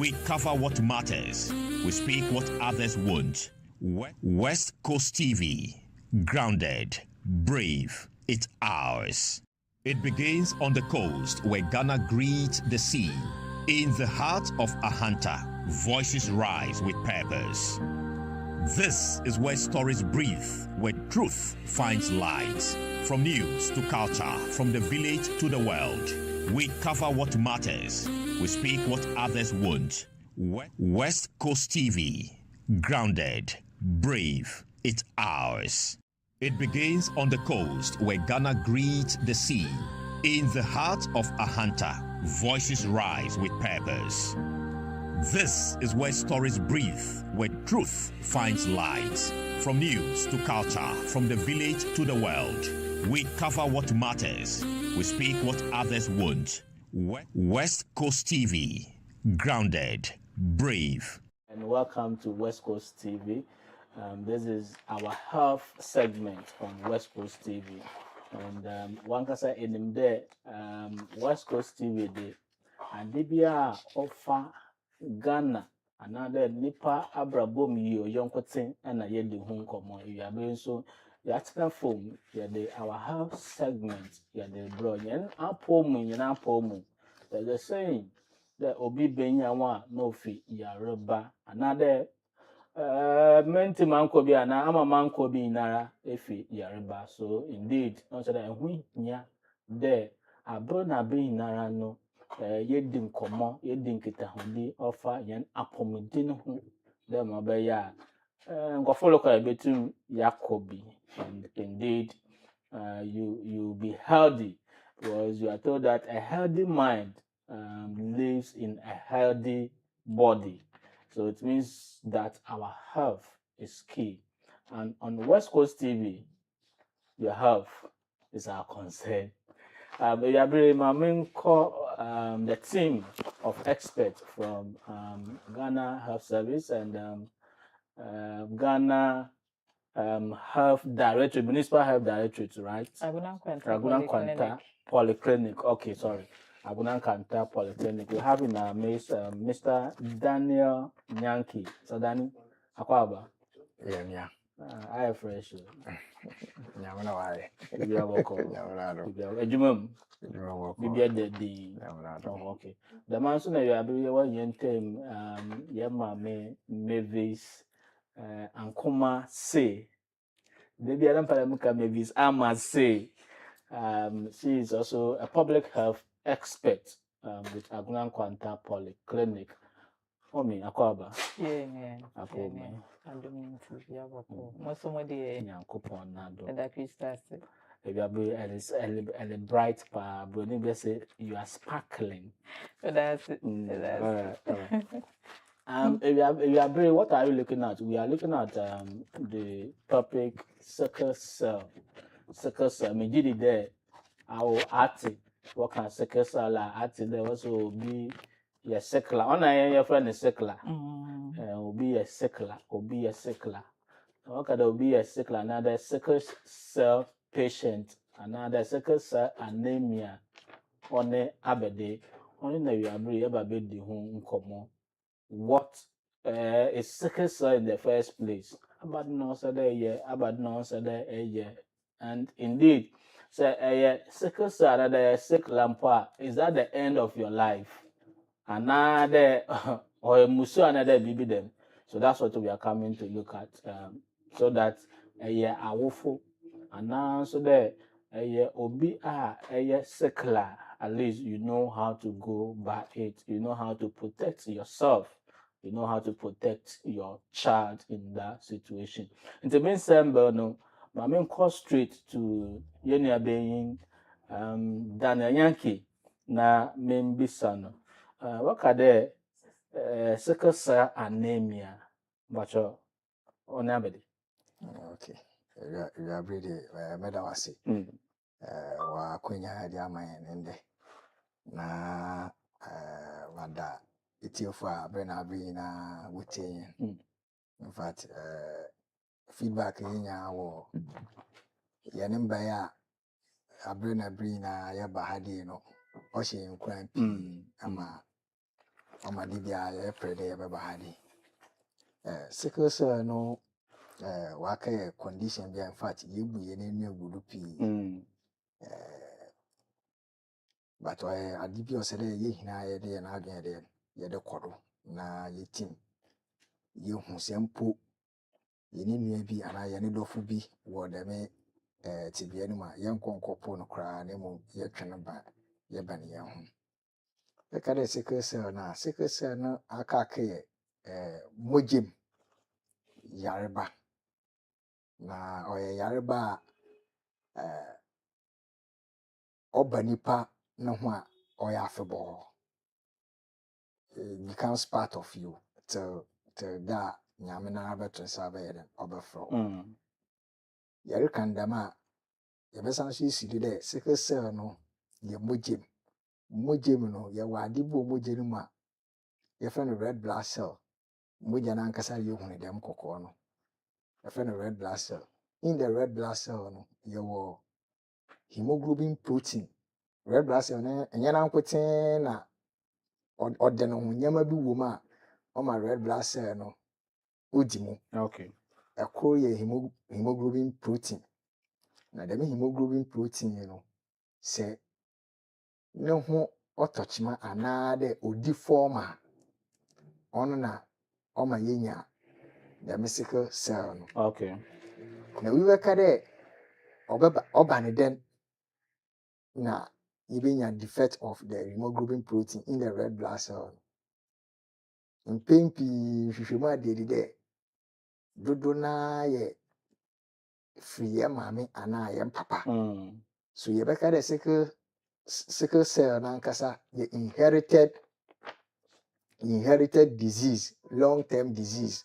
We cover what matters. We speak what others won't. West Coast TV. Grounded. Brave. It's ours. It begins on the coast where Ghana greets the sea. In the heart of a hunter, voices rise with purpose. This is where stories breathe, where truth finds light. From news to culture, from the village to the world, we cover what matters. We speak what others won't. West Coast TV. Grounded. Brave. It's ours. It begins on the coast where Ghana greets the sea. In the heart of a hunter, voices rise with purpose. This is where stories breathe, where truth finds light. From news to culture, from the village to the world, we cover what matters. We speak what others won't. West Coast TV. Grounded. Brave. And welcome to West Coast TV. This is our health segment on West Coast TV. And one can say in there, West Coast TV, and Dibia offer Ghana, another Nipa Abrabom you, young cotton, and a yedi home common. You are doing so, the phone, our health segment, the brilliant, our poem, and poem. They're saying that Obi Benyawa no fee, Yaroba, another. Menti manko bi ana ama manko bi nara efi yareba. So indeed no say that hu nya there abro na be nara no yedi nkomo yedi nkitahudi offer yen apomudi no ho dem obeya nkofo local betum yakobi. And indeed you be healthy because you are told that a healthy mind lives in a healthy body. So it means that our health is key. And on West Coast TV, your health is our concern. The team of experts from Ghana Health Service and Ghana Health Directorate, Municipal Health Directorate, right? Agunan Kwanta Polyclinic. Okay, sorry. Agunan Kwanta Polyclinic. We have in our midst Mr. Daniel Nyanki. So, Danny, Akwaba. Yeah. I have fresh. Yeah, why? You are welcome. Ejumum. Okay. The man soon you are very well yentem yema me Mavis Ankoma say. Maybe I don't paramuka Mavis Ama say. She is also a public health expert with Agunan Kwanta Polyclinic. For me, Akwaba. Yeah. I'm doing to be able to. Most of my day, coupon Nado. and that Christas. If you are a bright pa, but say you are sparkling. That's it. All right. What are you looking at? We are looking at the topic sickle cell. Sickle cell. Me did it there. Our arty. What can sickle cell arty there also be a sickler. On your friend is sickler. Will be a sickler. What can be a sickler? Another sickle cell patient. Another sickle cell anemia. On the abede. Only now you are very able to the home common. What is sickle cell in the first place? About no year. And indeed, say sickle cell another sick lampa. Is that the end of your life? Another or a musu another baby them. So that's what we are coming to look at. So that awful and now so there obi sickler. At least you know how to go by it. You know how to protect yourself. You know how to protect your child in that situation. In the meantime, no, my main call straight to Yenia being Daniel Yankee na Membisano. What are the sickle cell anemia? But on abedi. Okay. You are pretty medawasi. Wa kunya dia man ende. Na wada itiofa brena bi na wutin. In fact, feedback nya wo yanimba ya abrena brina ya bahadi no. Oshe nkran ama Oma di bia ye prede ye beba hadi. Sickle cell no waka condition bia, in fact yebu ye ne nwa gudu pi. But ade bi osede ye hina ye de na adwen de ye de kodo na ye tim ye hu sempo ye ne nua bi ana ye ne dofo bi wo de me tibia no ma ye nkonkopo no kra ne mo ye twene ba ye ba ne ye hu. E ka de sickle cell na aka ke mojem yareba na oye yareba oba nipa na ho a oya afebo. It becomes part of you till that nyame na beto sabe yeden obefro. Yare kandama ye besan so isidi de sickle cell no ye mojem no ye wade bo moje no ma ye fa no red blood cell moja na ankasa ye hunu dem kokko no ye fa no red blood cell. In the red blood cell no ye wo hemoglobin protein. Red blood cell no enye na nkoten na ode no nyama bi wo ma o ma red blood cell no odimu. Okay. Ekro ye hemoglobin protein. Na dem hemoglobin protein no se ne ho otochima ana de odi forma ono na o ma yenya dem sickle cell no. Okay. Na wi we ka de oba ne den na yibenya defect of the hemoglobin protein in the red blood cell. Mpempi hwehwemu ade de dodo na ye free ye mame ana ye papa. So ye beka de sickle cell na nkasa ye inherited disease, long term disease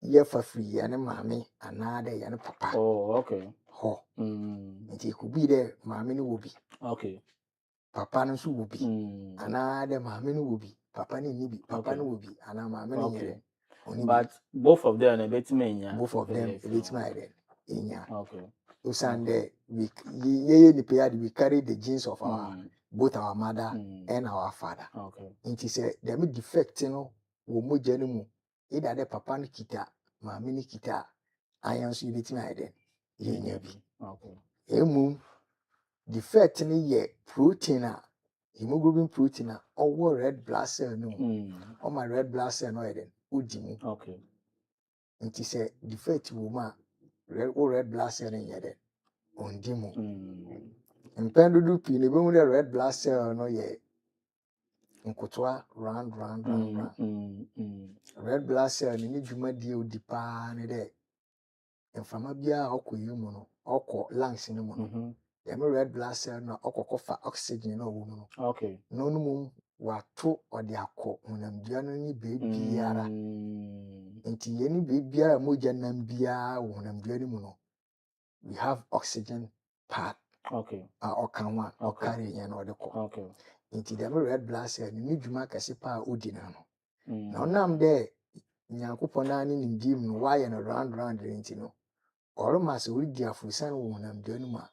ye fa free ye ne mame ana de ye ne papa. Oh, okay. Ho. It could be there mame no will be. Okay. Papa no so will be. Ana de mame no will be. Papa ni be. Papa no will be. Ana mame no yere. But both of them a bit mania. Both of them a bit made. Okay. Usande we carry the genes of our both our mother and our father. Okay. It is a them defect no wo moja no mu. Either the papa ni kita, mama ni kita, ayan so bit made. Yenya bi. Okay. Emu defect ni ye protein hemoglobin protein or red blood cell no. Or my red blood cell no eden. Udimu. Okay. It is a defect woman red blood cell in yede. Ondimu. Mpendudu pi ne be mu the red blood cell no ye nkotwa round. Red blood cell ni dwuma die odi pa ne de mfama bia okoyi mu no okọ lungs ni mu no. Dem red blood cell no okokofa oxygen no wo mu no. Okay. No mu wato ode akọ hunamdua no ni beebiara. Nti ye ni beebiara moja nam bia hunamdua ni mu no. We have oxygen part. Okay. Okanwa okare yen ode ko. Okay. Nti dem red blood cell ni dwuma kase pa odi na no. Na onam de nyankopon ani nimdim no wa ye no round nti no. Oroma se odi afurusan wo hunamdua ni ma.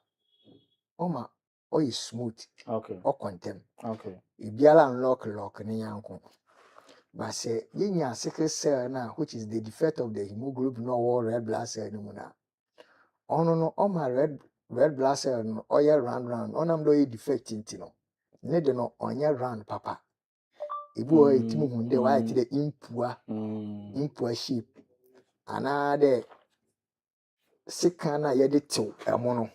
Oma oy smooth. Okay. O contem. Okay. Ibiala lock ni yanko. But say yenya sickle cell na which is the defect of the hemoglobin or red blood cell ni mu na. Ono no oma red blood cell no oye round onam do ye defect nti no. Ne de no onye round papa. Ibu o etimu hunde wa eti de impua shape. Ana de sikana ye de tew emo no.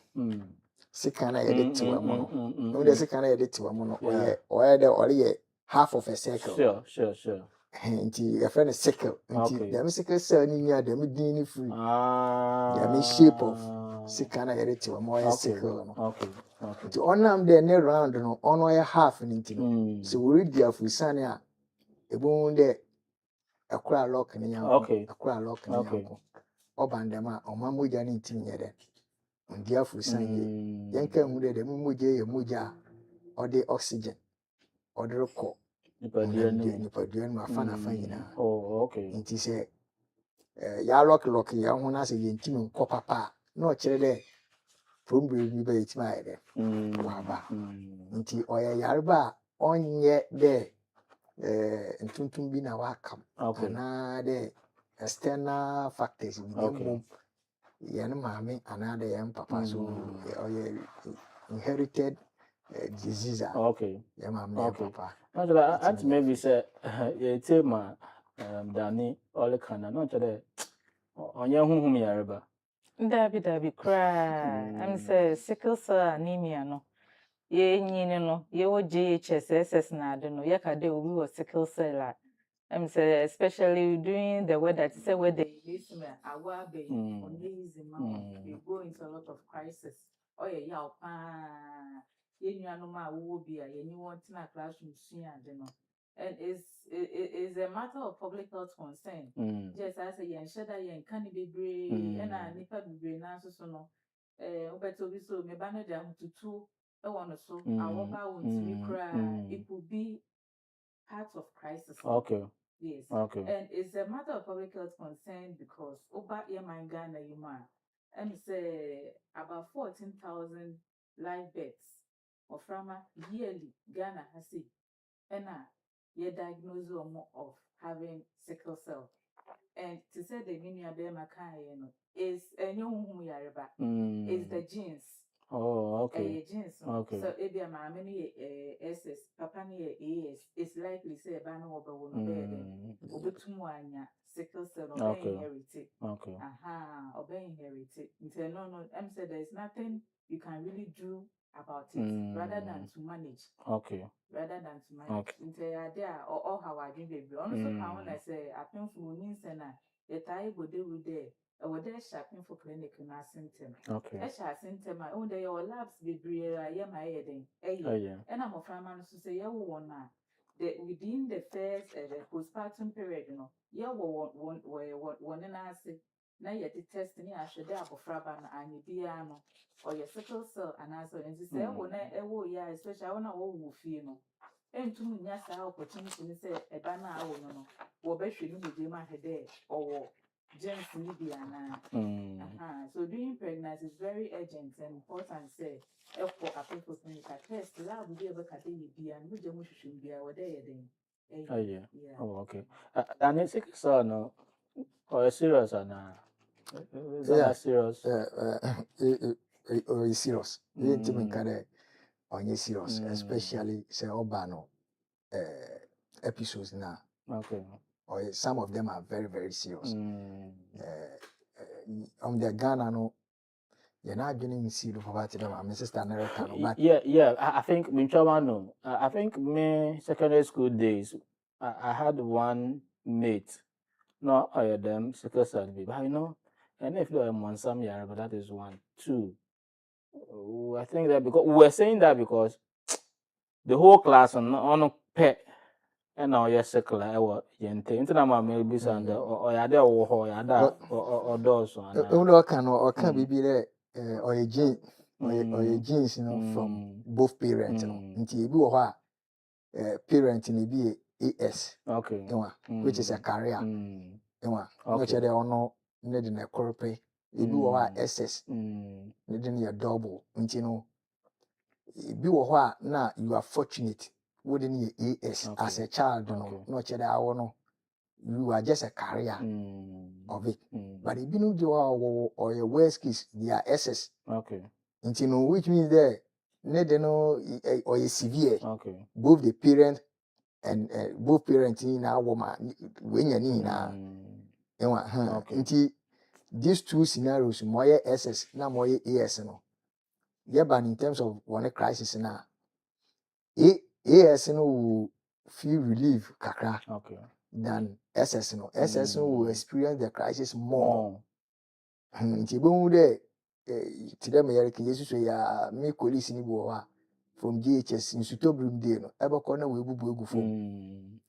Sikana ye de tew emo no. No de sikana ye de tew emo no. Oye half of a circle. Sure. Nti a friend is sickle. Nti dem sickle cell ni nya dem din ni free. Dem shape of sikana ye de tew emo oye sickle no. Okay. Nti onam de ne round no ono ye half ni nti no. So we read their fusane a ebon de akura lock ni yanko. Akura lock ni yanko. Obandema oma moja ni nti nyede. Ndi afurusan ye. Yenka hu de moja ye moja ode oxygen. Ode ko nipadua no afana nyina. Oh, okay. Nti se ya lock ya ho na se ye ntimi nko papa na o kire de problem bi ba yitima ayede. Waba. Nti oya yarba onye de ntuntum bi na wakam Okay. ana de external factors bi na Okay. mmom yɛn maame anaa de yɛn papa so Mm. ɔyɛ inherited disease a Okay. yɛn maame na yɛn Okay. papa Actually, ɛtumi auntie maybe yɛ. say a tema Danny all kind of not today. On your home yareba. Dabi cry. I'm say sickle cell anemia no. Ye nyini no, ye wo GHS na ade no. Ye ka de obi wo sickle cell. I'm say especially during the weather, to say weather this me awa be on easy man. We go into a lot of crisis. Oh yeah, pa. Ye nuanu ma wo bi a ye ni want na classroom sua ade no. And it's a matter of public health concern. Just as a yen sheda yen can be brave and a nipa be brave na so no. Obeto bi so me ba no da tutu e wono so awoba won timi kra. It could be part of crisis. Okay. Yes. Okay. And it's a matter of public health concern because Oba Yamangana Yuma and say about 14,000 live births of Rama yearly Ghana has it. And ye diagnose of having sickle cell. And to say the mini abema is a new yareba is the genes. Oh, okay. Genes. Okay. So if your mamma SS, papa AS, it's likely say a banner over one bed. Obetumwanya sickle cell or inherited. Okay. Aha, or inherited. No, I'm saying there's nothing you can really do about it rather than to manage. Okay. Rather than to manage. Okay. There or how I do baby. Also, when I say I think for means and the tie would do there. Or there shopping for clinic and a symptom. Okay. A symptom, I own there or labs be breeder, I am my heading. And I'm a farmer to say, yeah, one now. Within the first postpartum period, you know, yeah, one and I say, now you're testing, I should have a fraban and you piano or your sickle cell and answer and say, oh, yeah, especially I want to all feel no. And to me, yes, I opportunity to say a banner, no, or better you be my head or James Nibiana. So doing pregnancy is very urgent and important. Say, for a people clinical test, lab will be able to be and which should be our day. Yeah. Oh, okay. And it's sick son, no, or serious or not? Yeah. Serious. Or serious. You ain't even kind of serious, especially say Obano episodes now. Okay. Or some of them are very, very serious. On the Ghana, no, you're not getting serious about them. My sister America, no, but yeah. I think no. I think me secondary school days, I had one mate. No, I had them sickle cell, but you know, and if there are some year, but that is 1, 2. I think that because we were saying that because the whole class on pet. And now you're sickle, I was yente. Into my maybe and or yada or yada or doors on. Or can be there or a gene or a genes, you know, from both parents. Into you parent in be AS, okay, which is a career. Okay, they are no needing a corporate. You SS, needing a double, you know. Now you are fortunate wouldn't you AS as a child, not you are just a carrier of it. But if you know you are or your worst case, they are SS. Okay. You know, which means there, or a severe. Okay. Both the parent and both parents in our woman when you need now. Okay. These two scenarios, more SS, now more AS. Yeah, but in terms of one crisis now, AS will feel relief kakra than SS. SS will experience the crisis more. Today, my Jesus, me colleagues in from GHS in Sutobrum Day, ever corner we will for.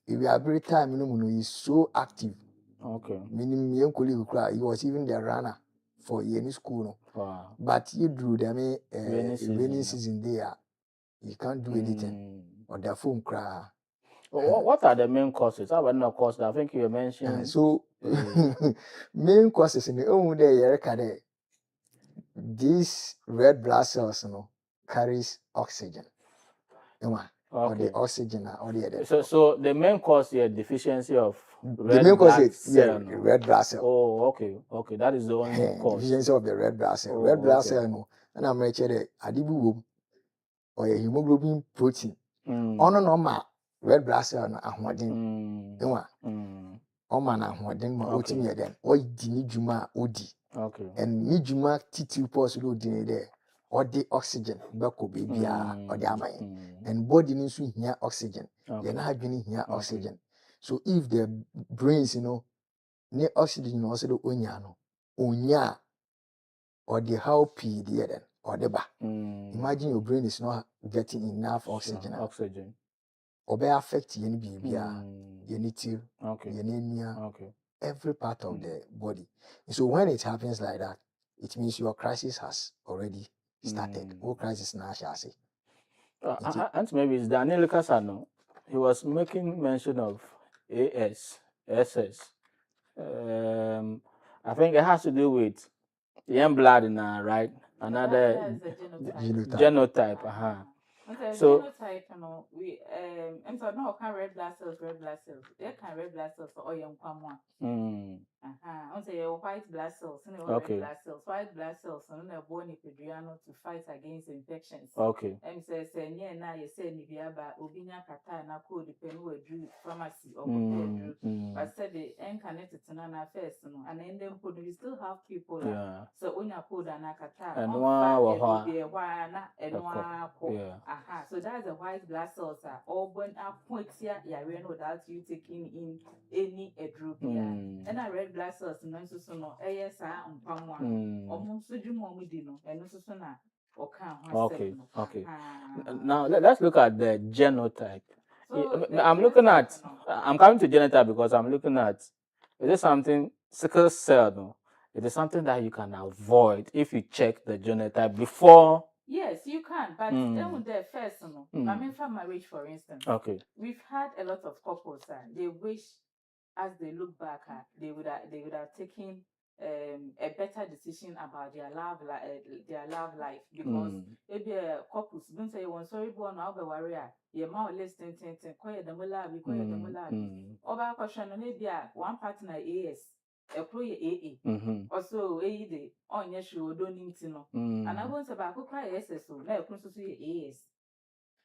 If we are every time, he's so active. Okay. Meaning, young colleague, he was even the runner for any school. Wow. But you drew them rainy season there. You can't do anything. Or their phone cry. What are the main causes? I don't know causes. I think you mentioned. So main causes in the own day, these red blood cells carries oxygen. or the Okay. oxygen or the So the main cause here deficiency of the red main cause blood is yeah, cell. No? red blood cell. Oh, okay. That is the only cause. Deficiency of the red blood cell. Oh, Red blood okay. cell no. And I'm like the adibu or a hemoglobin protein. Mm. Ono normal red blood cell no ahoden. Mm. Ewa. Mm. Oma na ahoden ma Okay. otimi yeden. O di ni dwuma odi. Okay. And ni dwuma titi pulse do di ni there. Or the oxygen beko baby or the amaye. Mm. And body needs to hear oxygen. Okay. You're not having here Okay. oxygen. So if the brains, ne oxygen no also the onya or the how P the then or the ba. Mm. Imagine your brain is not getting enough oxygen. Sure. Oxygen. Or be affect your baby, Mm. your native, Okay. your anemia, Okay. every part of the body. And so when it happens like that, it means your crisis has already started. What crisis now shall I say? And maybe it's Daniel Casano. He was making mention of AS, SS. I think it has to do with young blood now, right? Another genotype. So genotype, we and so no can red blood cells. They can red blood cells for young one. On say your white blood cells, and your red blood cells. White blood cells, and they're born epiduriano to fight against infections. Okay. Says, yeah, now you say Nibiaba, Ubinia Kata, na code depend who drew pharmacy or but said the connected to Nana first, and then we still have people. So when you code an Akata, and so that's the white blood cells are all born up points here, without you taking in any edrupia. And a red blood cells, no, so no, ASR and Pamwa, almost so you more dino, and no so na. Okay. Now let's look at the genotype. So I'm coming to genotype because I'm looking at, is it something, sickle cell, no? It is something that you can avoid if you check the genotype before. Yes, you can, but then the first, I mean, for marriage, for instance. Okay. We've had a lot of couples, they wish, as they look back, they would have taken a better decision about their love life because maybe couples don't say one sorry born now be warrior your mouth listen quiet the mula over question maybe one partner AS a pro AA also A de on yes you don't need to know and I want about cry SS so now AS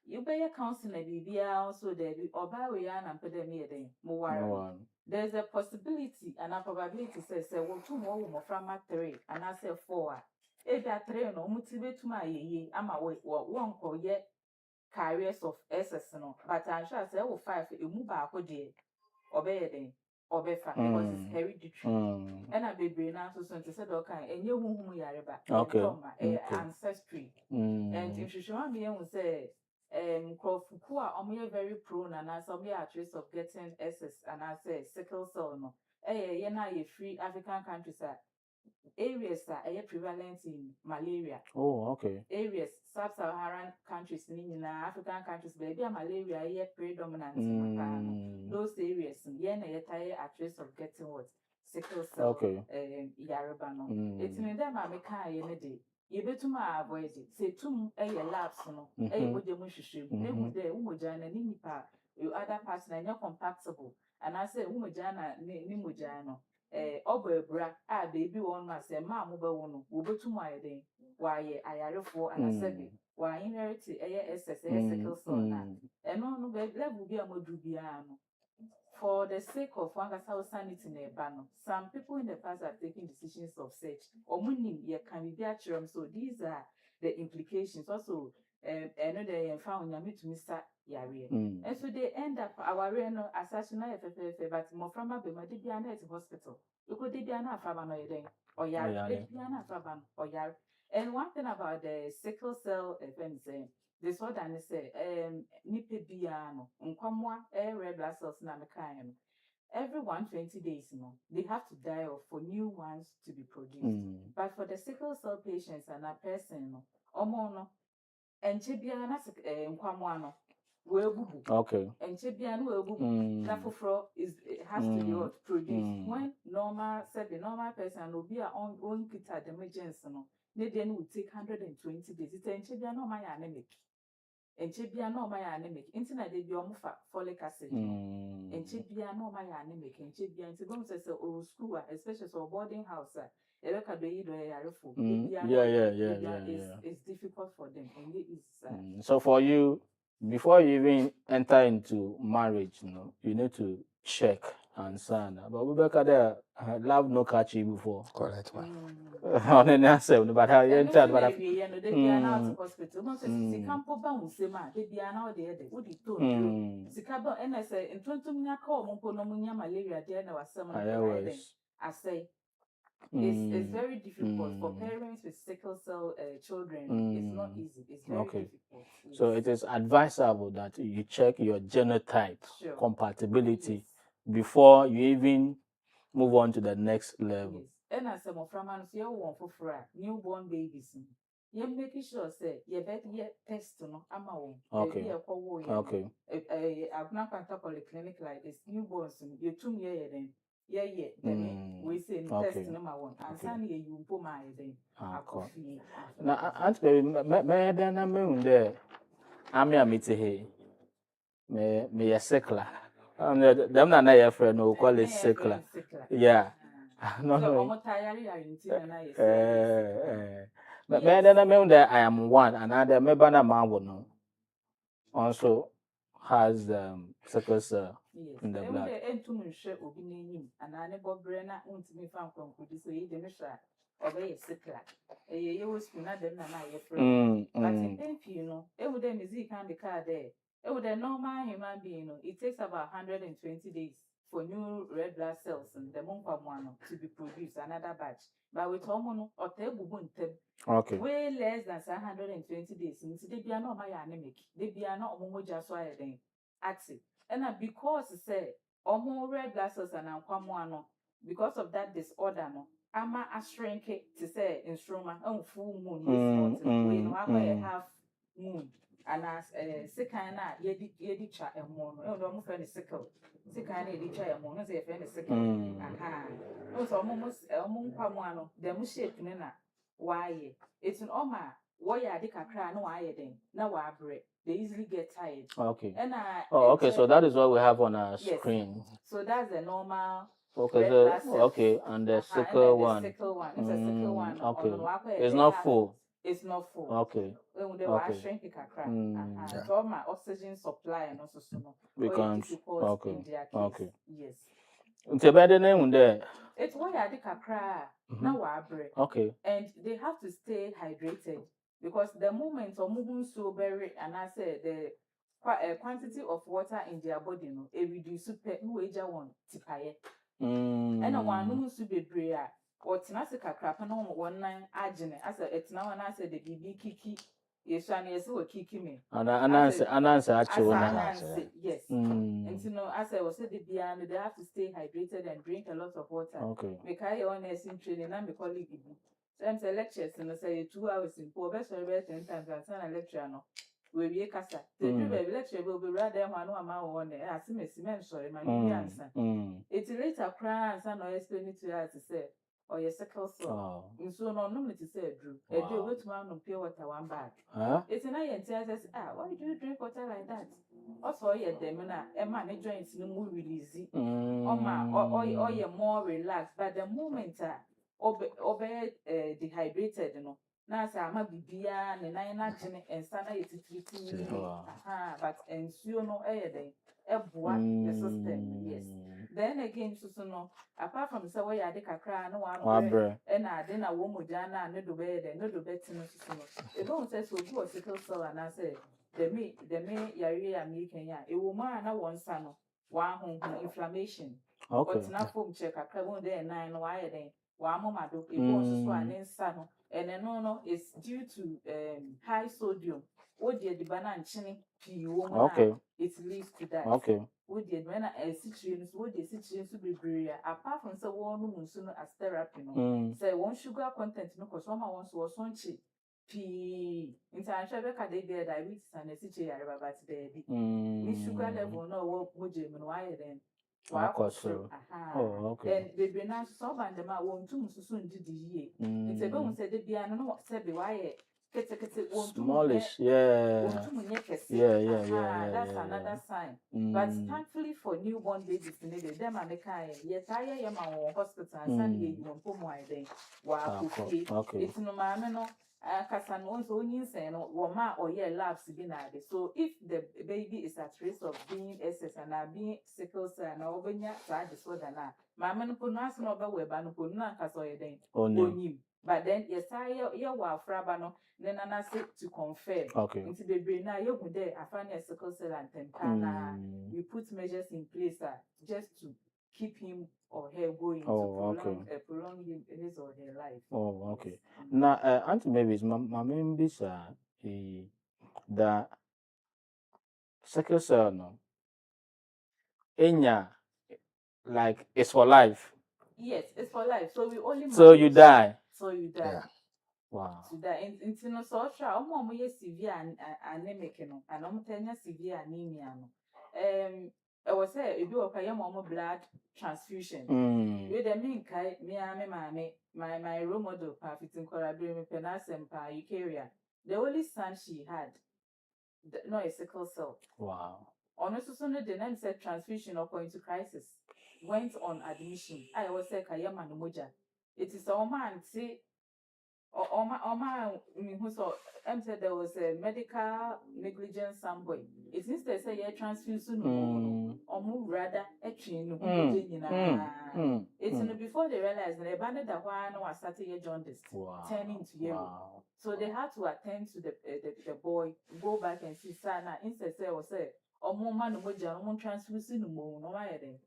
you pay a counselor BBA also there or by way and put them here then more. There's a possibility and a probability says, well, 2 more from 3 and I say 4. If that 3 no motivate my ye, I'm away one call yet carriers of SS no, but I'm sure I say, 5 you move back obey then. Or better because it's hereditary. And I be brain now so to say, okay, and you whom we are about ancestry. And if you show me, and say, Krofukua, very prone and as some at risk of getting SS and I say sickle cell no. Free African countries areas are prevalent in malaria. Oh, okay. Areas sub-Saharan countries, African countries, baby malaria predominant. Those areas, at risk of getting what sickle cell. Okay. Yarabano. It's in them I make a day. You better avoid it. Say 2 labs no. With the mushu. Name there, Umujana, Ninipa, you other parts and you're compatible. And I say Umujana, Nimujano. Obebra, baby one must say, Mamma Bono, will be to my day. Why I are for and I said, why inherit SS, sickle cell. And no, that will be a modubiano. For the sake of one sanity in a banner, some people in the past are taking decisions of such. Or meaning ye can be actual. So these are the implications. Also, another found Yami to Mr. Yari. And so they end up our reno assassinate but more from a Bemadibiana at hospital. You could be an Afaban or Yar, Faban or Yar. And one thing about the sickle cell events. This what I say, nipe biano, unkwamwa, red blood cells na mekaino. Every 120 days, they have to die off for new ones to be produced. But for the sickle cell patients and a person, omono, and chibiana, unkwamwano, webubu. Okay. And chibiano webubu. Nafufro has to be produced. When normal, said the normal person will be on kita the emergency, no, they then will take 120 days. It's a chibiano my anemic. enche bia na ọma ya anemic nti na de bia ọmụ fa folic acid enche bia na ọma ya anemic enche bia nti bom se o school especially so boarding house ebe ka do yi do yarefo it's difficult for them and it is So for you, before you even enter into marriage, you need to check and sign. But we back there, love no catch you before. Correct one. On the answer, but how you enter, but they be out hospital. No, say si campo ba unsema. They be now there. What you told? Si kaba and I say in 20 minutes call monko no munya malaria. There na wasem. I say. It's very difficult for parents with sickle cell children. It's not easy. It's very difficult. So it is advisable that you check your genotype compatibility before you even move on to the next level. And as some of them say, "Oh, for newborn babies, you making sure say you better test no Okay. I've not contact polyclinic like this. Newborns, you 2 years then. Then we say test number 1. And Sunday you put my then. Now, Aunt Baby, may then I'm there. I'm here, meet here. May a sickler. Them not your friend who call it sickler. Yeah. No. But then I'm there. I am one, and other member na man also has sickle cell in the blood. And to me, share obi name, and I never brenna unto me found from so you didn't share. Obey a sickler. You was not them and I your friend. But if you know, every day music can be car there. With a normal human being, it takes about 120 days for new red blood cells and the monquamono to be produced, another batch. But with hormone or way less than 120 days. They be not my anemic. They be not homogeneous then. Active. And because say hormone red blood cells and anquamono, because of that disorder, no, ama a shrink to say instrument on full moon, we know a half moon. And as second, yedi cha and mono, and almost any sickle. Second, yedi cha and mono, say, any sickle. Also, almost among Pamuano, the mushape nena. Why? It's an oma. Why I dick a cry, no, I then. Now I break. They easily get tired. Okay. And okay, so that is what we have on our screen. So that's the normal. Okay, and the sickle one. It's a sickle one. Okay. It's not full. It's not full. Okay. When they were shrinking a crack. So my oxygen supply and also becomes okay. Yes. It's better name there. It's why I think a crack. Now I break. Okay. And they have to stay hydrated because the moment of moving so very and I said the quantity of water in their body no it reduce no age one tipaye. And a one who should be prayer. Or Tinasika crap and 1 9 agene as it's now and I said the BB Kiki. Yes, and yes, will kiki me. And answer actually. Yes. And you know, as I was said, they have to stay hydrated and drink a lot of water. Okay. Make I own nursing training and my colleague. Some lectures and I say 2 hours in poor best 10 times and send a lecture. No, we be a cassa. The lecture will be rather one amount there. As Miss Men, sorry, my answer. It's later cries and I explain it to her to say. Or your sickle cell. In so no to say Drew. A day with one of pure water 1 bag. It's an eye and says, why do you drink water like that? Also, your demona, a man joints no more release. Or you're more relaxed. But the moment obey dehydrated, you know. Now, I'm a bibia and I imagine and sana it treating. But and so no air day. The system, yes. Then again, so apart from the way I did a cry, no one, and I didn't a woman, Jana, no do bed, and no do bed to no. It don't say so good sickle cell, and I said, the me, Yari, making ya, a woman, and I want son, one home inflammation. Okay. But not foam check a carbon day and 9 wire day, one moment, it was one in sun, and then no, it's due to high sodium. What did the banana chinny? Okay. It leads to that. Okay. What did when a situation, what the situation to be brilliant, apart from so one woman sooner as therapy, no. Say one sugar content, no, because someone wants to also cheap. P. International they get diabetes and a situation about baby. Miss sugar level, no, what would you mean? Why then? Oh, okay. And baby now, so and the man won't too soon did the year. It's a bone said the piano, said the wire. Smallish, yeah. That's another sign. But thankfully for newborn babies, them and the kind, hospital, and you Okay. it's no mamma Kasan also saying Woma or labs binade. So if the baby is at risk of being SS and being sickle cell and obenya side disorder na mamma no punas no ba weba no punna kasoyeden onim. But then yes I wa frabano then I say to confirm. Okay. Into the brain now you there I find a sickle cell and tempana. We put measures in place just to keep him or her going to prolong his or her life. Oh, okay. Now, Auntie Mavis, my members are the sickle cell, no, like it's for life. Yes, it's for life. So we only. So you die. So you die. Yeah. Wow. To die. In no so sure. Omo severe anemic no, and omo severe anemia no. I was say if you okay your blood transfusion. We the mean kai me my role model pa fitin korabere me penasem pa Eukarya. The only son she had, no a sickle cell. Wow. Honestly, so the name said transfusion or point to crisis. Went on admission. I was say kayama no moja. It is a man say Oma who saw said there was a medical negligence somewhere. It means they say yeah transfusion or move rather a chain it's before they realized they abandoned the one was starting a jaundice turning to yellow. So they had to attend to the boy, go back and see Sana instead say or more man no transfusion no more no my then.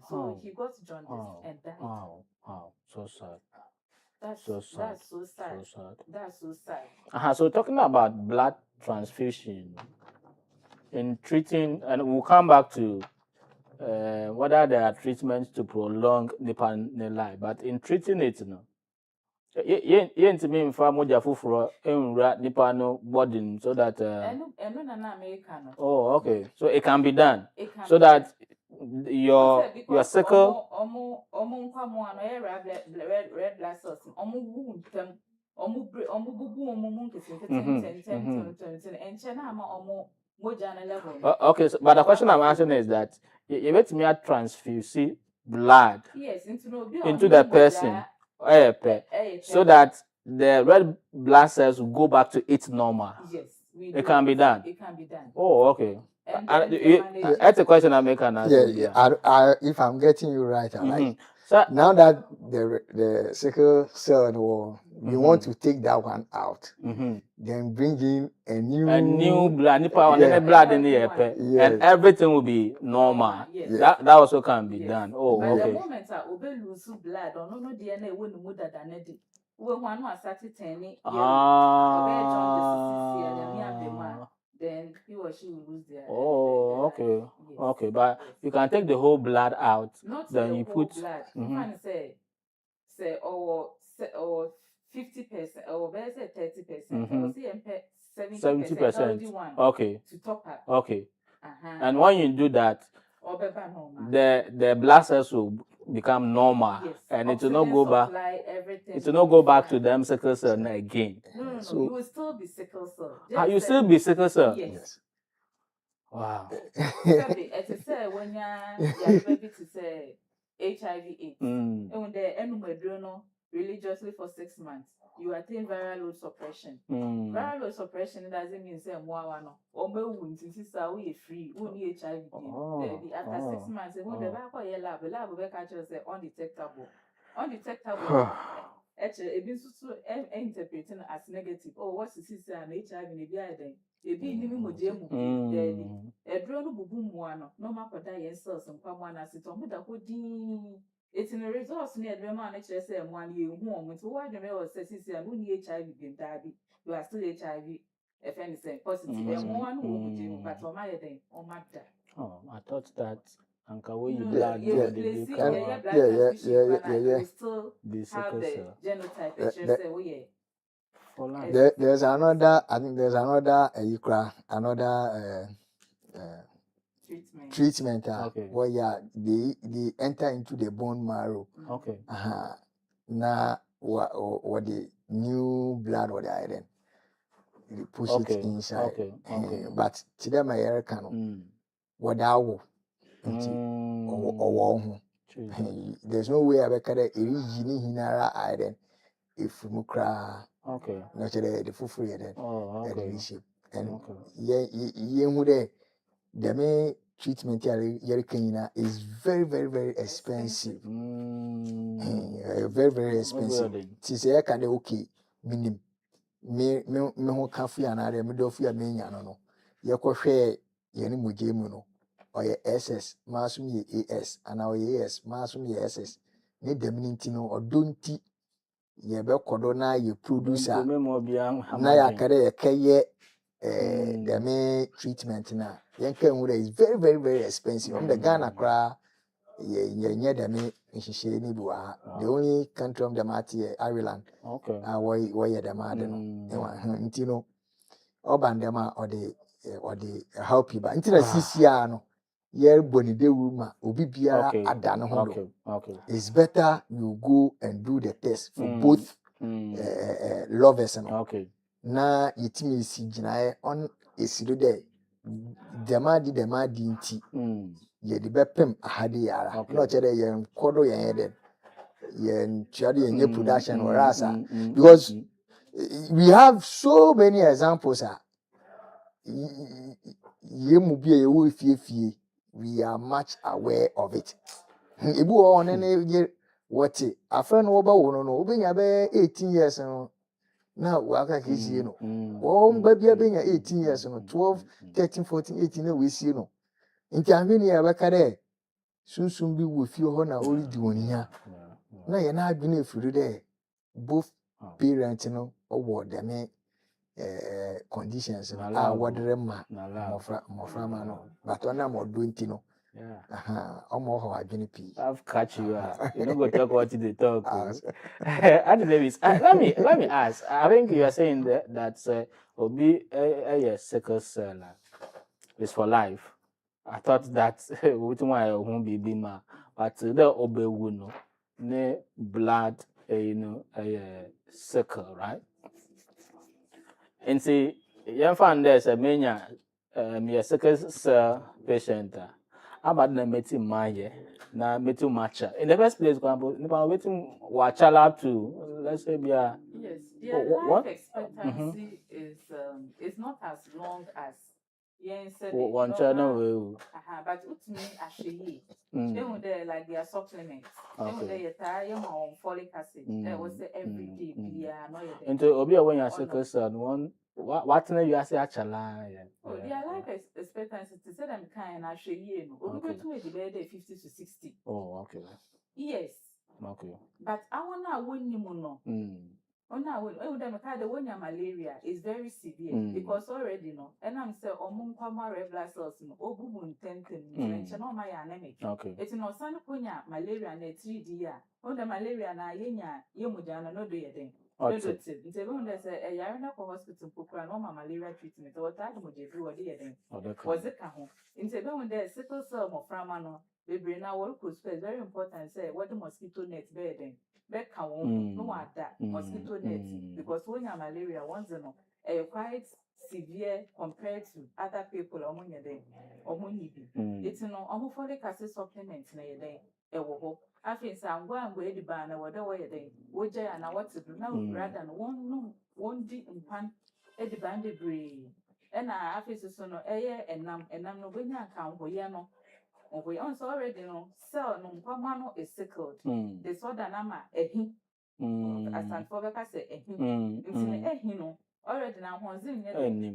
So he got jaundice and died. Wow. So sad. That's so sad. That's so sad. So talking about blood transfusion in treating, and we'll come back to whether there are treatments to prolong the life, but in treating it, no. To me, moja fufuro enra nipa no body so that. Oh, okay. So it can be done. So that your sickle. Red blood cells. Okay, so, but the question I'm asking is that you let me transfuse blood into the person, so that the red blood cells will go back to its normal. Yes, it can be done. It can be done. Oh, okay. That's a question I make an answer. If I'm getting you right, like so, now that the sickle cell, we want to take that one out, then bring in a new blood, blood in the air, and everything will be normal. Yes. That also can be done. Oh, but okay. The moment I lose blood, or no DNA wouldn't move that than when one was started turning, then he or she will lose their. Oh, okay. Yes. Okay, but you can take the whole blood out. Not then you whole put blood. You can say or 50% or let's say 30%. Or say 70%. Okay. To top up. Okay. And when you do that, the blood cells will become normal, yes. And it will not go back. It will not go back to them sickle cell again. No. So, you will still be sickle cell. You still be sickle cell. Yes. Wow. It's say when you're baby to say HIV/AIDS. And when the enumedrono religiously for 6 months, you attain viral load suppression. Viral load suppression doesn't mean say more no. Or we free, we HIV. After 6 months, when the lab will catch us undetectable. Undetectable. Actually, it means to interpreting as negative. Oh, what's the sister and HIV in the then? It be living with Jemu. A drone bubu moano, no mapper die cells and Pamana sit on with a hoodie. It's in a resource near the man HSM 1 year home. It's why the mail says and who HIV been diabetes. You are still HIV. If anything positive, and one who would do, but on my day, on my day. Oh, I thought that. Uncle, when you blood, you still have the genotype. There's another. I think there's another. Another treatment. Okay. Where they enter into the bone marrow. Okay. Now what the new blood or the iron. You push it inside. Okay. But today my hair can what I will. Or there's no way I can hinara iron if mukra not the full free and ye would the main treatment here is very expensive. Very expensive. Tis a kind of okay, meaning me who can't feel another middle of your main no. Your share any mujemuno or your SS, Massum ye AS, and our AS, Massum ye SS. Need the minintino or don't ye be cordona ye producer. Na ya kare ye the main treatment na. Yanka is very expensive. The Ghana cra ye the main the only country of the Mati Ireland. Why the madden. Intino Oban dema or the help you but until CCR ye boni de woman obi biara adano hondo. It's better you go and do the test for both lovers and na yitimi si ginae on esido de dema di nti ye de bepem ahade yara no chere ye kodo ye chade ye production or asa because we have so many examples ye mu bia ye wo fie we are much aware of it ebu on ye what a friend wo ba wo no obenya be 18 years no na waka kisi no wo mba bia benya 18 years no 12 13 14 18 na we see no nti ahwene ya beka de sunsun bi wo fie ho na oridi wonia na ye na adwene efuru de both parents no owo dem conditions no wodere ma mofra ma no but ona mo do nti no omo ho adwene pi I've catch you you don't go talk what they talk. Let me ask. I think you are saying that obi a sickle cell is for life. I thought that with my own baby ma, but the obe no ne blood sickle, right? And see, you find there's a mania me sickle cell patient. About the meeting my na meeting matcha. In the first place, go waiting watch up to let's say yes, their life expectancy is not as long as one channel but it's me actually. Then they like their supplements. Then they tie on folic acid. That was every day. Into Obi when you sickle cell one what you say actually their life expectancy to say them kind actually Obi to the bed 50 to 60. Oh, okay. Yes. Okay. But I wanna win you no. The one malaria is very severe because already and I'm saying red blood cells my anemic. Okay. It's no son malaria and 3D on the malaria na yemujana no do yet. It's a yarna hospital for normal malaria treatment or that was it in Sebon there sickle cell of framano. We bring our work is very important. Say what the mosquito net bedding. Back no that mosquito net because when you malaria once quite severe compared to other people among your day or money. It's no folic acid supplements na your day. I think I'm going the banner whatever way day. Would you and what to do now rather than one deep in pan at the bandy breed. And I have is so no air and I'm no going to account for no. We also already know cell no pamano is sickled. The soda nama as and for say no already now one's in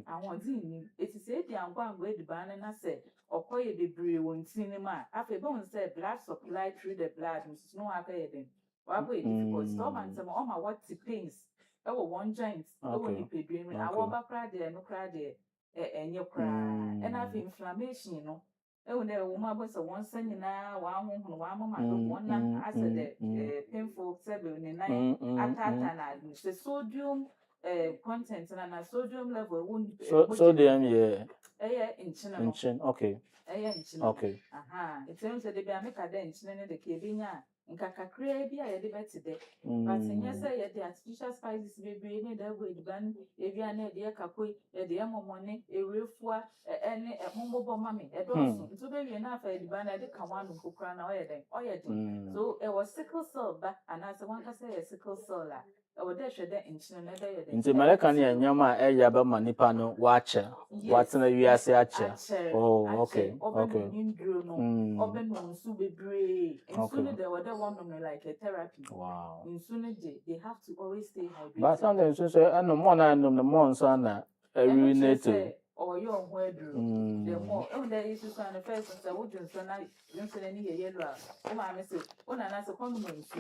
I want in it is a young one way the banner say or call the brew in cinema. After bone said blood supply through the blood, Mrs. No appearing. Why wait difficult stop and some all my what pains. Oh, one joint. Oh, when you pay dreaming, I want back cry there, no cry there, and you cry, and have inflammation, you know. Oh, there woman was a one sending now, one I said the painful 7 in 9 at the sodium content and a sodium level won't sodium, yeah. Nchen, okay. Okay. It's also the Biamica then, the Kibina, and Kakakre, be a debate today. But yes, the artificial spices be bringing the way ban, if you are near dear Kakui, a dear money, a real foie, any a mumbo mammy, a dozen. To be enough, a ban, I did come one who crown oil. So it was sickle cell back, and as one can say a sickle cell. Or there should the insurance. Nti American ya nyama ba manipa no wache. Watena wiase ache. Oh, okay. Okay. Open nsu bebre. Nsu they were the one like a therapy. Wow. Nsu they have to always stay hydrated. But sometimes so no more na no more nso na urinate. Or your weather. The more there is to sign the first and say what you say na you say any yellow. O ma me say o na na say come no nsu.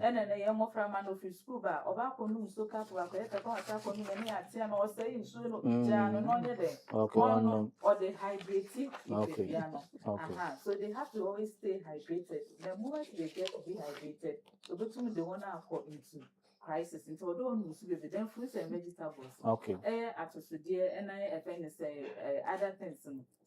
And then the young from man of school bar or back on so cat work at the contact on many at 10 or saying soon or they hydrating piano. So they have to always stay hydrated. The moment they get dehydrated, so between the one for into crisis into although then fruits and vegetables. Okay. At so dear and I say other things.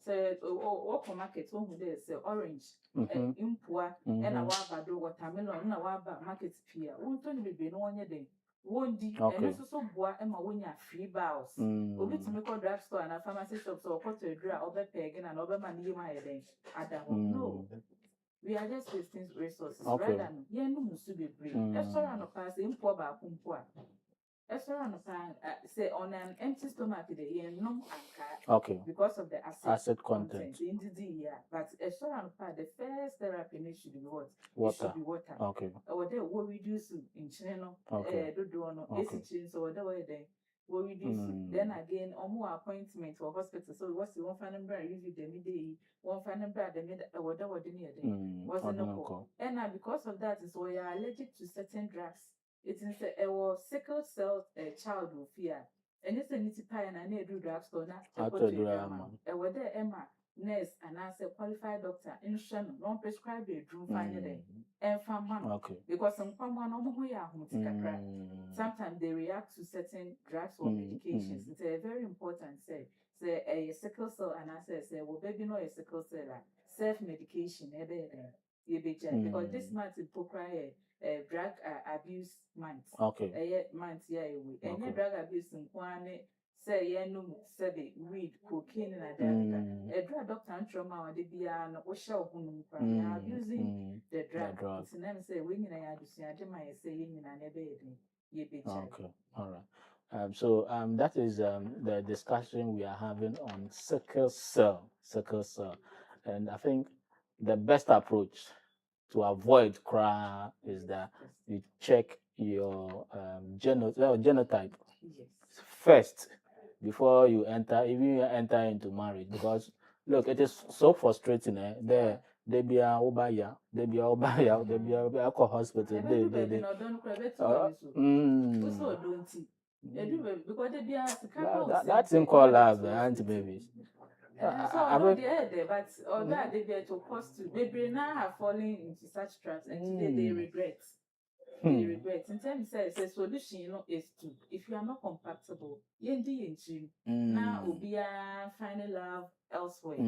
So what market home there say orange, impua, and a waba do watermelon, and a waba market pear. Won't be no one day. Won't be and so bois and my winner free bows. Obi to make a drugstore and a pharmacy shop so cut to a draw over peg and over money my day. No. We are just wasting resources. Rather than yeah, no must be brave. Extra no pass impua ba kumpua. Extra no say on an empty stomach the no anka. Okay. Because of the acid content. In the year. But extra no the first therapy should be what? Water. It should be water. Okay. Or they will reduce in channel. Okay. So whatever then. Will reduce then again or more appointment for hospital. So what's the one final brand usually the midday, one final brand the mid whatever the near day. Wasn't no. And now because of that is why you are allergic to certain drugs. It is a sickle cell child will fear. And it's a nitty pie and I need to do drugs or not. And whether Emma, nurse, and as a qualified doctor, insurance, non prescribed a dream finally. And from okay. Because some common sometimes they react to certain drugs or medications. It's a very important say a sickle cell and I say well baby no a sickle cell self medication because this month is drug abuse month. Okay. Month and drug abuse in one say say the weed, cocaine and a drug doctor and trauma or the bian or show abusing the drug. So them say when I had to see I say in an okay. All right. So that is the discussion we are having on sickle cell. And I think the best approach to avoid CRA is that you check your genotype first before you enter into marriage, because look, it is so frustrating. They be a obaya, hospital. That's in call love, anti-babies. But they to cost to they now have fallen into such traps and today they regret. They regret. In terms of the solution, is to if you are not compatible, now will be a final love elsewhere.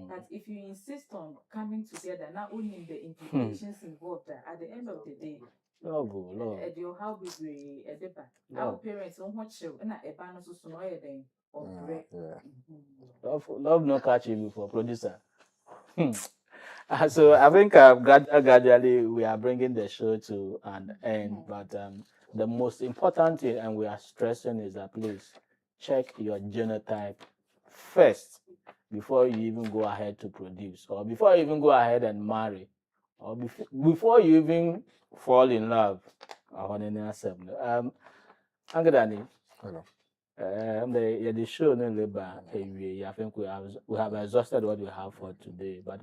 But if you insist on coming together, not only the implications involved at the end of the day. Your how big we our parents don't watch you and a ban so love no catch you before producer. So I think gradually we are bringing the show to an end, but the most important thing, and we are stressing, is that please check your genotype first before you even go ahead to produce, or before you even go ahead and marry, or before you even fall in love. Angedani. Hello. The show I think we have exhausted what we have for today. But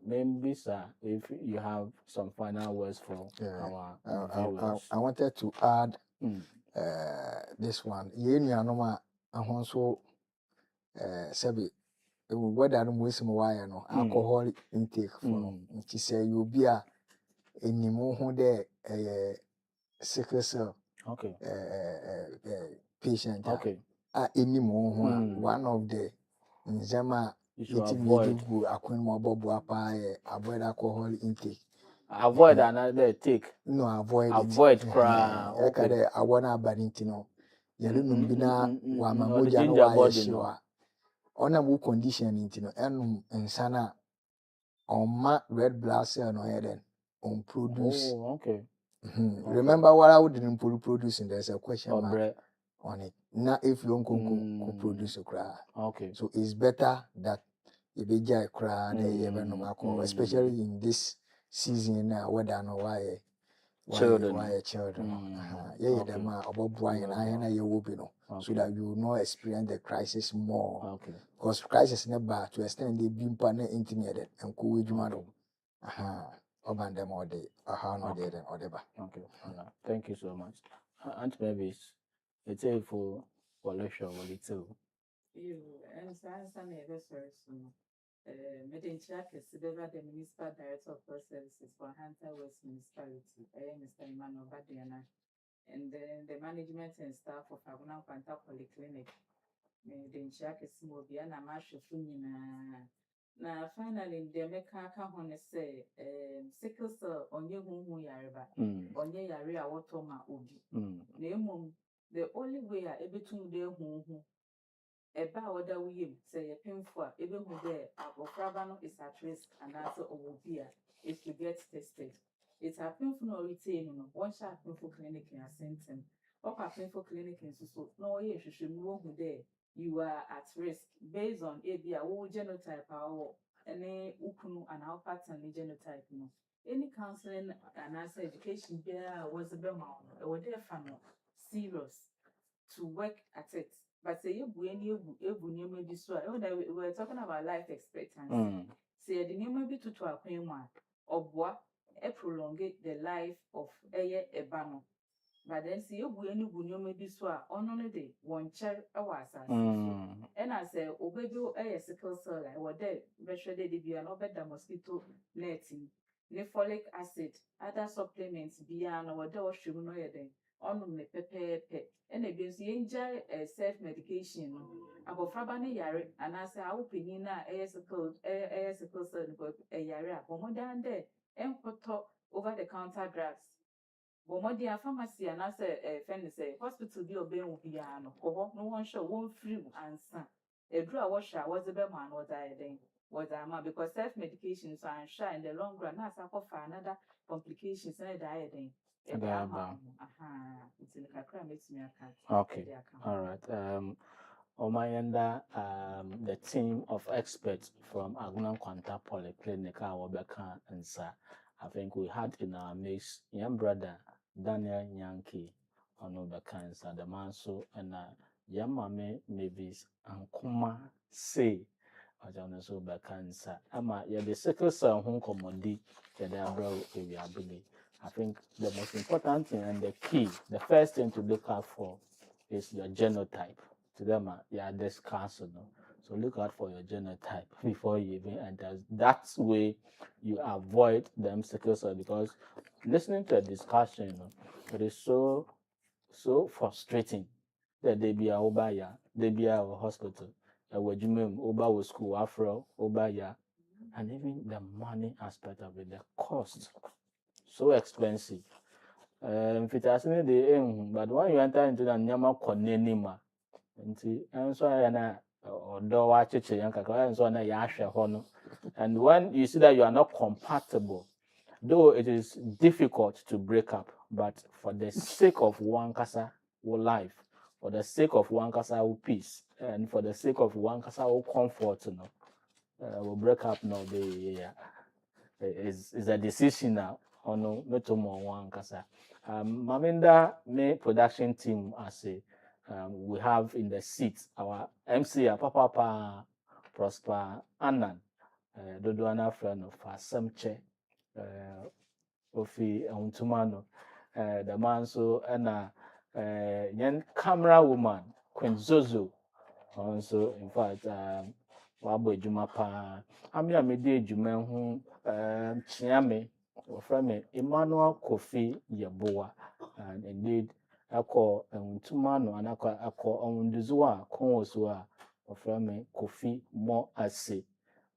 maybe, sir, if you have some final words for our viewers. I wanted to add this one. Also Sebi whether no alcohol intake for it say you be a anymore there sickle cell okay patient. Okay. anymore. Mm. One of the nzema You should it avoid. made go akwen mo bobo pa avoid alcohol intake. Avoid another take. No, avoid it. Avoid cry. Okay. Okay. I wanna banintino. Yelu numbina wa Or the mamoja no ginger wa body, no. yeshiwa. Ona mu condition intino enum ensana on red blood cell no heden on produce. Oh, okay. Remember what I didn't produce and there's a question Or mark bread. on it. Now if you don't produce a cry. Okay. So it's better that you be a cry especially in this season now whether no why children. Yeah, them about boy and I you will be no. So that you will not experience the crisis more. Okay. Because crisis never to extend the being partner intimidated and cool with you. Oban them all day. No day then or deba. Okay. Thank you so much. Aunt Mavis, it's a for lecture or it's a. You and Sansan Eversource. Medinchak is the Municipal Director of Health Services for Hunter West Municipality, Mr. Emmanuel Badiana, and then the management and staff of Aguna Quanta Polyclinic. Medinchak is Mobiana Masha Funina. Now, finally, the Mekaka Hone say, sickle cell on your home yariba, on your area watoma ubi. Name the only way I ever to their home. Eba oda wiyem say a painful even who there abofraba is at risk and also obia if you get tested. It's a painful no retain one shot painful clinic in a symptom. Up a painful clinic in so no you should move there. You are at risk based on ABA genotype or any ukunu and our pattern genotype. Any counseling and answer education there was a bema or there serious to work at it. But say you maybe so we're talking about life expectancy. Say the name maybe to a one or what prolong the life of a bano. But then see you maybe so on the one chair was and I say obey a sickle cell or dead virtually be an over the mosquito netting, the folic acid, other supplements beyond or the ocean no on the pepe. And against the enjoy self medication. Abofraba ne yare, and I say, I open in a sickle cell a yare, but more than there, and over the counter drugs. But more than pharmacy, and I say, a friend say, hospital be obeying piano, or no one show one free answer. A draw washer was a better man, was I then? Was I man? Because self medications are shy in the long run, as I offer another complications and a dieting. Okay. All right. On my end, the team of experts from Aguna Quanta Polyclinic, Wabeka and Sir, I think we had in our mix young brother Daniel Yankee on Obeka and Sir, the man so and young mammy Mavis and Kuma say. I don't know Obeka and Sir. Ama, yeah, the sickle cell home commodity, the Abra area, I believe. I think the most important thing and the key, the first thing to look out for is your genotype. To them, this cancer. So look out for your genotype before you even enter. That way you avoid them sickle cell because listening to a discussion, it is so frustrating that they be a obaya, they be a hospital, a wajumim, oba school, afro, obaya, and even the money aspect of it, the cost. So expensive. If it has any but when you enter into the Nyama Konenima, and so I or watch it, and so on a yasha hono. And when you see that you are not compatible, though it is difficult to break up, but for the sake of one casa life, for the sake of one casa peace, and for the sake of one casa comfort, we'll break up now. Is a decision now. Ono metomo one kasa. Maminda me production team as we have in the seat our MC Papa Prosper Annan, Dodoana friend of Asemche, Ofi Untumano, the man so and camera woman Queen Zozo. Also, in fact, Wabo Jumapa, Amia Mede Jumen Chiame, or from Emmanuel Kofi Yaboa, and indeed akɔ ntuma no anakɔ akɔ ɔnduzu a kɔn so a ɔfrɛ me Kofi Mo Ase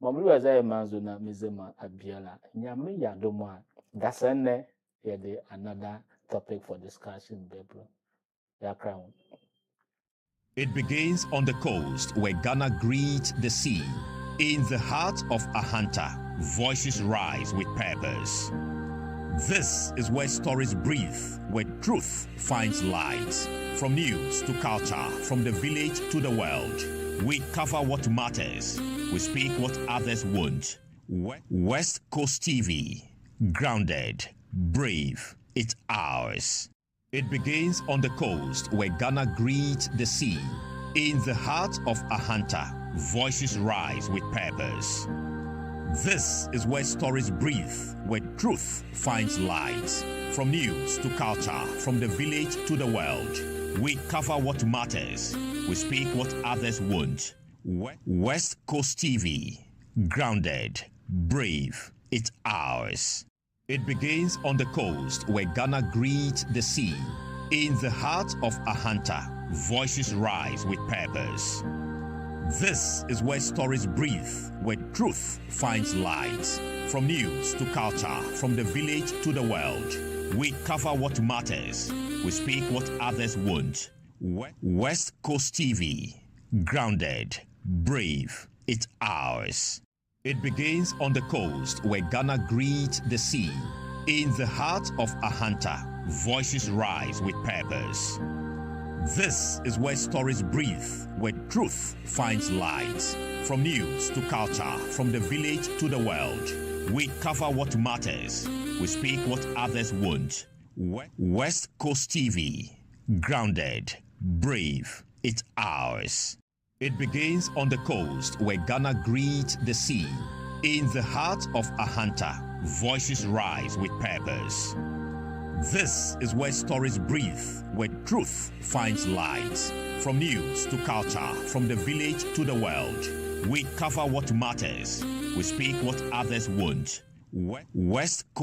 mamuru azai manzo na mezema abiala nyame yadom a dasenne yɛde another topic for discussion bebro yakra ho. It begins on the coast where Ghana greets the sea. In the heart of a hunter, voices rise with purpose. This is where stories breathe, where truth finds light. From news to culture, from the village to the world, we cover what matters. We speak what others won't. West Coast TV, grounded, brave, it's ours. It begins on the coast where Ghana greets the sea. In the heart of a hunter, voices rise with purpose. This is where stories breathe, where truth finds light. From news to culture, from the village to the world, we cover what matters. We speak what others won't. West Coast TV, grounded, brave, it's ours. It begins on the coast where Ghana greets the sea. In the heart of a hunter, voices rise with purpose. This is where stories breathe, where truth finds light. From news to culture, from the village to the world, we cover what matters. We speak what others won't. West Coast TV, grounded, brave, it's ours. It begins on the coast where Ghana greets the sea. In the heart of a hunter, voices rise with purpose. This is where stories breathe, where truth finds light. From news to culture, from the village to the world, we cover what matters. We speak what others won't. West Coast TV, grounded, brave, it's ours. It begins on the coast where Ghana greets the sea. In the heart of a hunter, voices rise with purpose. This is where stories breathe, where truth finds light. From news to culture, from the village to the world, we cover what matters. We speak what others won't. West Coast